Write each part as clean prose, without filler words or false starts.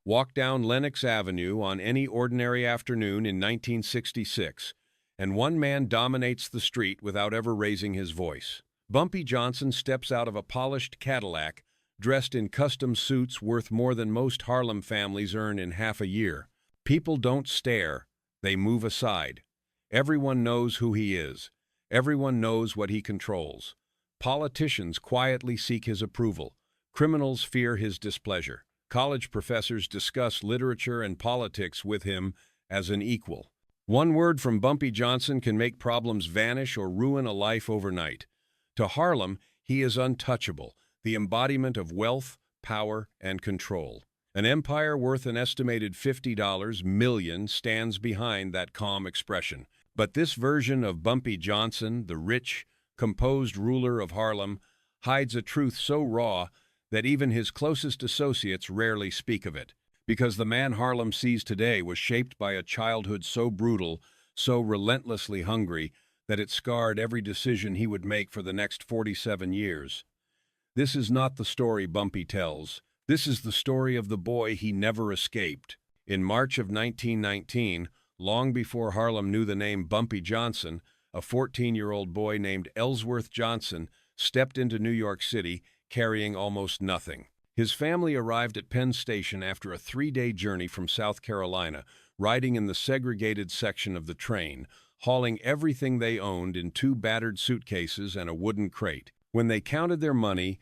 Walk down Lenox Avenue on any ordinary afternoon in 1966, and one man dominates the street without ever raising his voice. Bumpy Johnson steps out of a polished Cadillac, dressed in custom suits worth more than most Harlem families earn in half a year. People don't stare, they move aside. Everyone knows who he is. Everyone knows what he controls. Politicians quietly seek his approval. Criminals fear his displeasure. College professors discuss literature and politics with him as an equal. One word from Bumpy Johnson can make problems vanish or ruin a life overnight. To Harlem, he is untouchable, the embodiment of wealth, power, and control. An empire worth an estimated $50 million stands behind that calm expression. But this version of Bumpy Johnson, the rich, composed ruler of Harlem, hides a truth so raw that even his closest associates rarely speak of it. Because the man Harlem sees today was shaped by a childhood so brutal, so relentlessly hungry, that it scarred every decision he would make for the next 47 years. This is not the story Bumpy tells. This is the story of the boy he never escaped. In March of 1919, long before Harlem knew the name Bumpy Johnson, a 14-year-old boy named Ellsworth Johnson stepped into New York City carrying almost nothing. His family arrived at Penn Station after a 3-day journey from South Carolina, riding in the segregated section of the train, hauling everything they owned in 2 battered suitcases and a wooden crate. When they counted their money,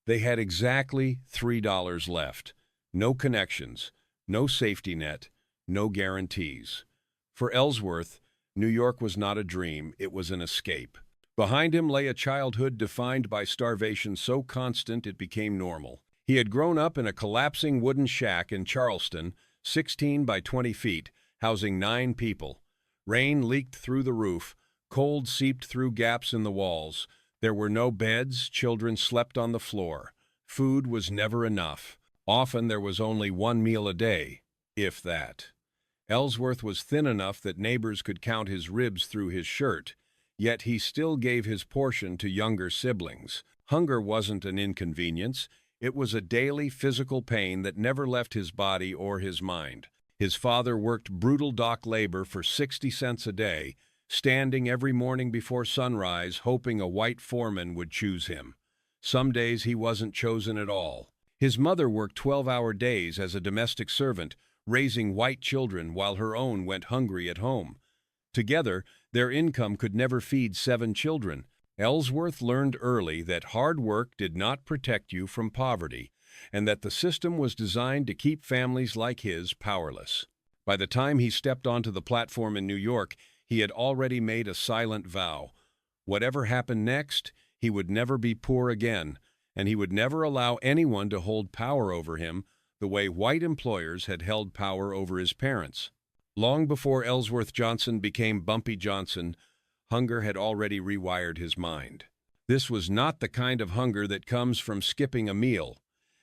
they had exactly $3 left. No connections, no safety net, no guarantees. For Ellsworth, New York was not a dream, it was an escape. Behind him lay a childhood defined by starvation so constant it became normal. He had grown up in a collapsing wooden shack in Charleston, 16 by 20 feet, housing 9 people. Rain leaked through the roof, cold seeped through gaps in the walls. There were no beds, children slept on the floor. Food was never enough. Often there was only 1 meal a day, if that. Ellsworth was thin enough that neighbors could count his ribs through his shirt, yet he still gave his portion to younger siblings. Hunger wasn't an inconvenience. It was a daily physical pain that never left his body or his mind. His father worked brutal dock labor for 60 cents a day, standing every morning before sunrise, hoping a white foreman would choose him. Some days he wasn't chosen at all. His mother worked 12-hour days as a domestic servant, raising white children while her own went hungry at home. Together, their income could never feed 7 children. Ellsworth learned early that hard work did not protect you from poverty, and that the system was designed to keep families like his powerless. By the time he stepped onto the platform in New York, he had already made a silent vow. Whatever happened next, he would never be poor again, and he would never allow anyone to hold power over him the way white employers had held power over his parents. Long before Ellsworth Johnson became Bumpy Johnson, hunger had already rewired his mind. This was not the kind of hunger that comes from skipping a meal.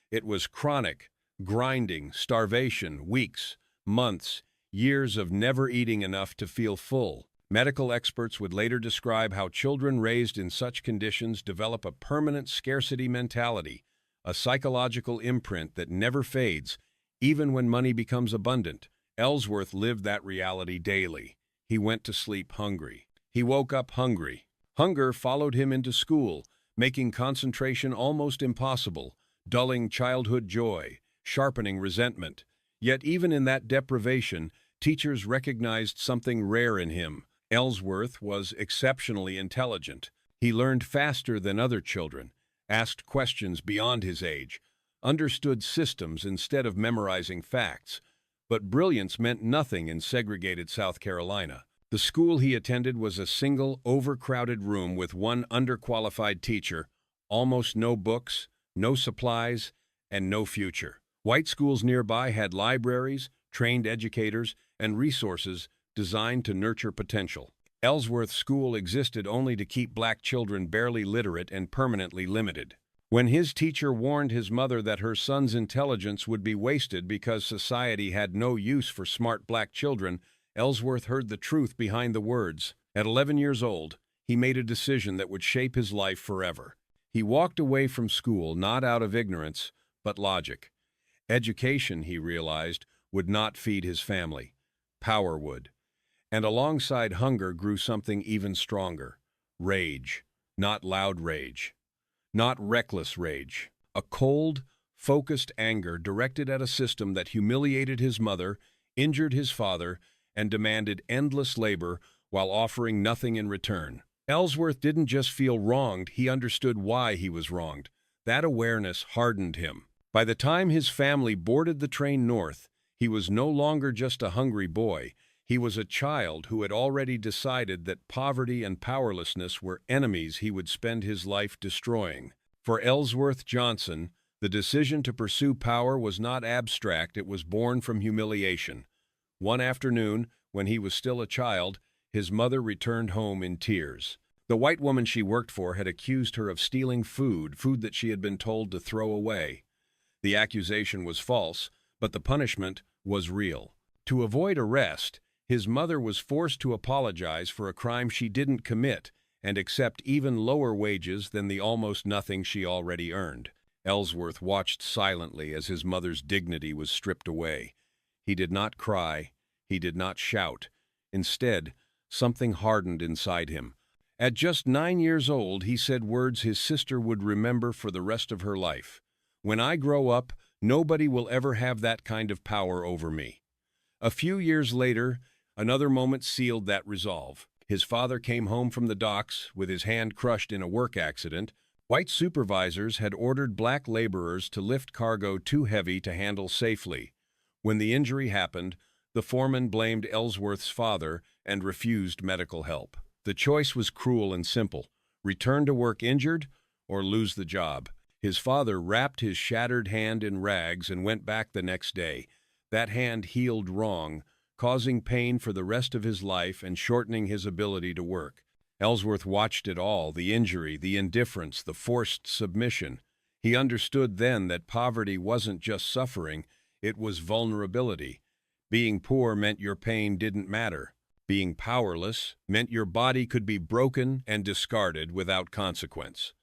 It was chronic, grinding, starvation, weeks, months, years of never eating enough to feel full. Medical experts would later describe how children raised in such conditions develop a permanent scarcity mentality, a psychological imprint that never fades, even when money becomes abundant. Ellsworth lived that reality daily. He went to sleep hungry. He woke up hungry. Hunger followed him into school, making concentration almost impossible, dulling childhood joy, sharpening resentment. Yet even in that deprivation, teachers recognized something rare in him. Ellsworth was exceptionally intelligent. He learned faster than other children, asked questions beyond his age, understood systems instead of memorizing facts. But brilliance meant nothing in segregated South Carolina. The school he attended was a single, overcrowded room with one underqualified teacher, almost no books, no supplies, and no future. White schools nearby had libraries, trained educators, and resources designed to nurture potential. Ellsworth School existed only to keep black children barely literate and permanently limited. When his teacher warned his mother that her son's intelligence would be wasted because society had no use for smart black children, Ellsworth heard the truth behind the words. At 11 years old, he made a decision that would shape his life forever. He walked away from school not out of ignorance, but logic. Education, he realized, would not feed his family. Power would. And alongside hunger grew something even stronger. Rage. Not loud rage. Not reckless rage. A cold, focused anger directed at a system that humiliated his mother, injured his father, and demanded endless labor while offering nothing in return. Ellsworth didn't just feel wronged, he understood why he was wronged. That awareness hardened him. By the time his family boarded the train north, he was no longer just a hungry boy. He was a child who had already decided that poverty and powerlessness were enemies he would spend his life destroying. For Ellsworth Johnson, the decision to pursue power was not abstract, it was born from humiliation. One afternoon, when he was still a child, his mother returned home in tears. The white woman she worked for had accused her of stealing food that she had been told to throw away. The accusation was false, but the punishment was real. To avoid arrest, his mother was forced to apologize for a crime she didn't commit and accept even lower wages than the almost nothing she already earned. Ellsworth watched silently as his mother's dignity was stripped away. He did not cry. He did not shout. Instead, something hardened inside him. At just 9 years old, he said words his sister would remember for the rest of her life. "When I grow up, nobody will ever have that kind of power over me." A few years later, another moment sealed that resolve. His father came home from the docks with his hand crushed in a work accident. White supervisors had ordered black laborers to lift cargo too heavy to handle safely. When the injury happened, the foreman blamed Ellsworth's father and refused medical help. The choice was cruel and simple: return to work injured or lose the job. His father wrapped his shattered hand in rags and went back the next day. That hand healed wrong, causing pain for the rest of his life and shortening his ability to work. Ellsworth watched it all: the injury, the indifference, the forced submission. He understood then that poverty wasn't just suffering, it was vulnerability. Being poor meant your pain didn't matter. Being powerless meant your body could be broken and discarded without consequence.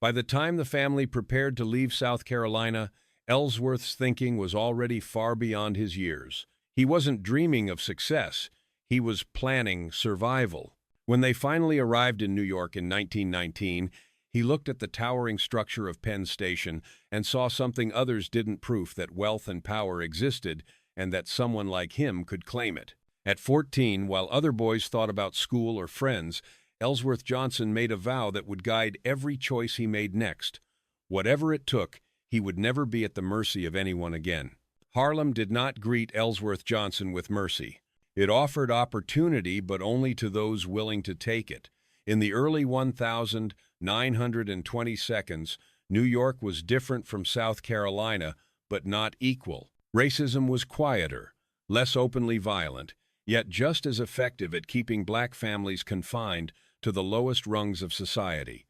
By the time the family prepared to leave South Carolina, Ellsworth's thinking was already far beyond his years. He wasn't dreaming of success, he was planning survival. When they finally arrived in New York in 1919, he looked at the towering structure of Penn Station and saw something others didn't: proof that wealth and power existed and that someone like him could claim it. At 14, while other boys thought about school or friends, Ellsworth Johnson made a vow that would guide every choice he made next. Whatever it took, he would never be at the mercy of anyone again. Harlem did not greet Ellsworth Johnson with mercy. It offered opportunity, but only to those willing to take it. In the early 1922, New York was different from South Carolina, but not equal. Racism was quieter, less openly violent, yet just as effective at keeping black families confined to the lowest rungs of society.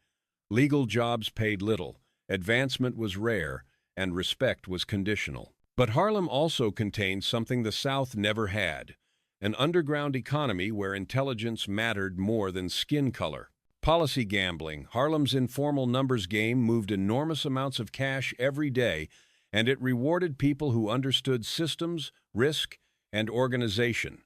Legal jobs paid little, advancement was rare, and respect was conditional. But Harlem also contained something the South never had: an underground economy where intelligence mattered more than skin color. Policy gambling, Harlem's informal numbers game, moved enormous amounts of cash every day, and it rewarded people who understood systems, risk, and organization.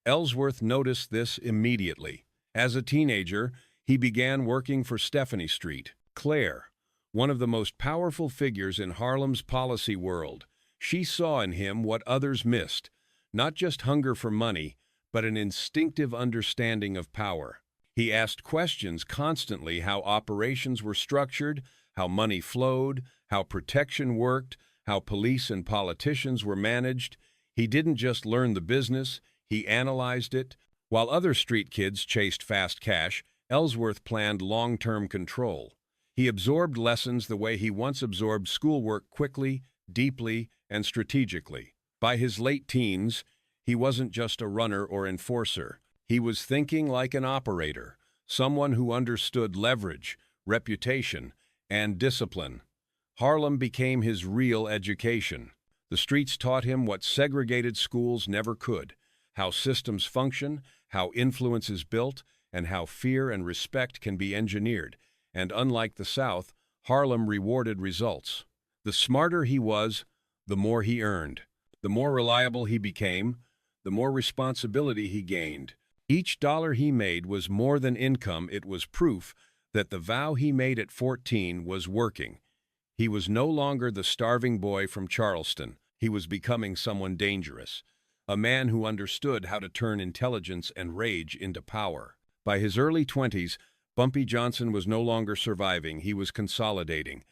Ellsworth noticed this immediately. As a teenager, he began working for Stephanie Street. Claire, one of the most powerful figures in Harlem's policy world, she saw in him what others missed: not just hunger for money, but an instinctive understanding of power. He asked questions constantly: how operations were structured, how money flowed, how protection worked, how police and politicians were managed. He didn't just learn the business, he analyzed it. While other street kids chased fast cash, Ellsworth planned long-term control. He absorbed lessons the way he once absorbed schoolwork: quickly, deeply, and strategically. By his late teens, he wasn't just a runner or enforcer. He was thinking like an operator, someone who understood leverage, reputation, and discipline. Harlem became his real education. The streets taught him what segregated schools never could: how systems function, how influence is built, and how fear and respect can be engineered. And unlike the South, Harlem rewarded results. The smarter he was, the more he earned. The more reliable he became, the more responsibility he gained. Each dollar he made was more than income, it was proof that the vow he made at 14 was working. He was no longer the starving boy from Charleston. He was becoming someone dangerous, a man who understood how to turn intelligence and rage into power. By his early 20s, Bumpy Johnson was no longer surviving, he was consolidating.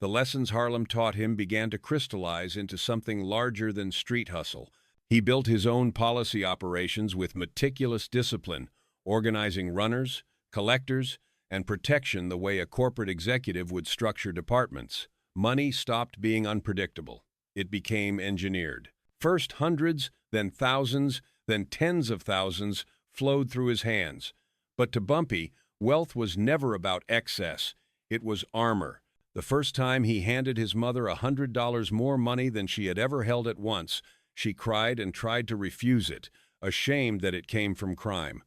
The lessons Harlem taught him began to crystallize into something larger than street hustle. He built his own policy operations with meticulous discipline, organizing runners, collectors, and protection the way a corporate executive would structure departments. Money stopped being unpredictable. It became engineered. First hundreds, then thousands, then tens of thousands flowed through his hands. But to Bumpy, wealth was never about excess. It was armor. The first time he handed his mother $100 more money than she had ever held at once, she cried and tried to refuse it, ashamed that it came from crime.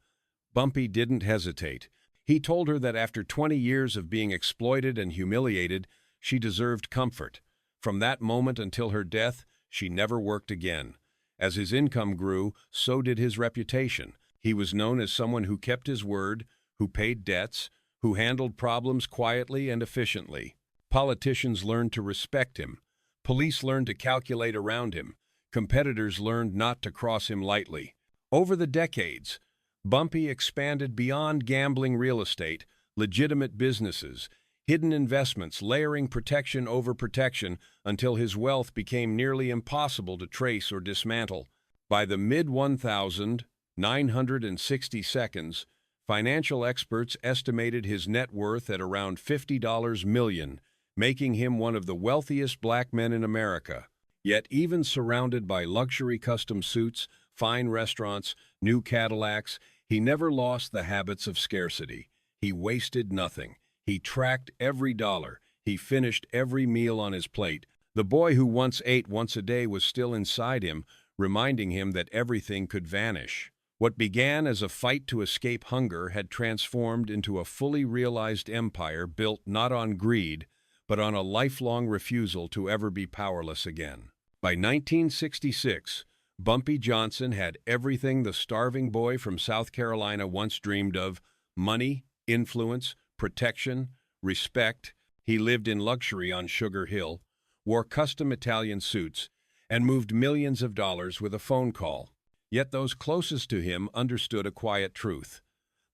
Bumpy didn't hesitate. He told her that after 20 years of being exploited and humiliated, she deserved comfort. From that moment until her death, she never worked again. As his income grew, so did his reputation. He was known as someone who kept his word, who paid debts, who handled problems quietly and efficiently. Politicians learned to respect him. Police learned to calculate around him. Competitors learned not to cross him lightly. Over the decades, Bumpy expanded beyond gambling, real estate, legitimate businesses, hidden investments, layering protection over protection until his wealth became nearly impossible to trace or dismantle. By the mid-1960s, financial experts estimated his net worth at around $50 million, making him one of the wealthiest black men in America. Yet even surrounded by luxury custom suits, fine restaurants, new Cadillacs, he never lost the habits of scarcity. He wasted nothing. He tracked every dollar. He finished every meal on his plate. The boy who once ate once a day was still inside him, reminding him that everything could vanish. What began as a fight to escape hunger had transformed into a fully realized empire built not on greed, but on a lifelong refusal to ever be powerless again. By 1966, Bumpy Johnson had everything the starving boy from South Carolina once dreamed of: money, influence, protection, respect. He lived in luxury on Sugar Hill, wore custom Italian suits, and moved millions of dollars with a phone call. Yet those closest to him understood a quiet truth.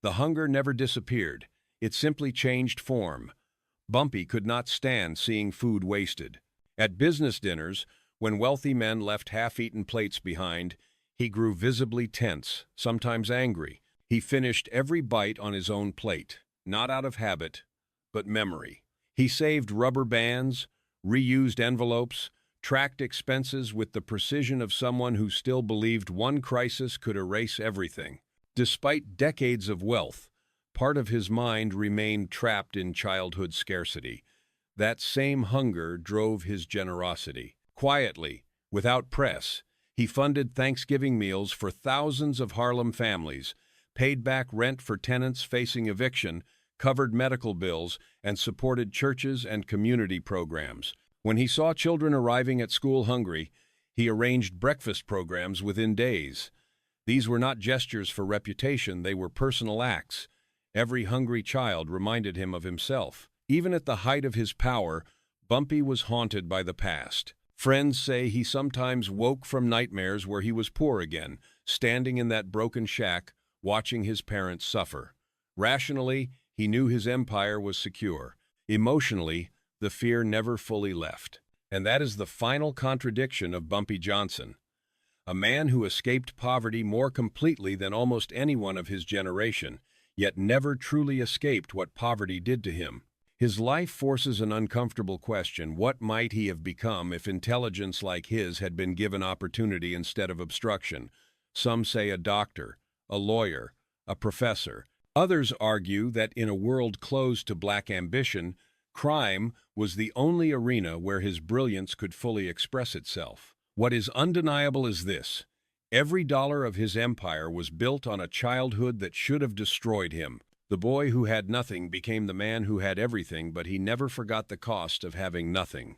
The hunger never disappeared. It simply changed form. Bumpy could not stand seeing food wasted. At business dinners, when wealthy men left half-eaten plates behind, he grew visibly tense, sometimes angry. He finished every bite on his own plate, not out of habit, but memory. He saved rubber bands, reused envelopes, tracked expenses with the precision of someone who still believed one crisis could erase everything. Despite decades of wealth, part of his mind remained trapped in childhood scarcity. That same hunger drove his generosity. Quietly, without press, he funded Thanksgiving meals for thousands of Harlem families, paid back rent for tenants facing eviction, covered medical bills, and supported churches and community programs. When he saw children arriving at school hungry, he arranged breakfast programs within days. These were not gestures for reputation, they were personal acts. Every hungry child reminded him of himself. Even at the height of his power, Bumpy was haunted by the past. Friends say he sometimes woke from nightmares where he was poor again, standing in that broken shack, watching his parents suffer. Rationally, he knew his empire was secure. Emotionally, the fear never fully left. And that is the final contradiction of Bumpy Johnson. A man who escaped poverty more completely than almost anyone of his generation, yet never truly escaped what poverty did to him. His life forces an uncomfortable question: what might he have become if intelligence like his had been given opportunity instead of obstruction? Some say a doctor, a lawyer, a professor. Others argue that in a world closed to black ambition, crime was the only arena where his brilliance could fully express itself. What is undeniable is this: every dollar of his empire was built on a childhood that should have destroyed him. The boy who had nothing became the man who had everything, but he never forgot the cost of having nothing.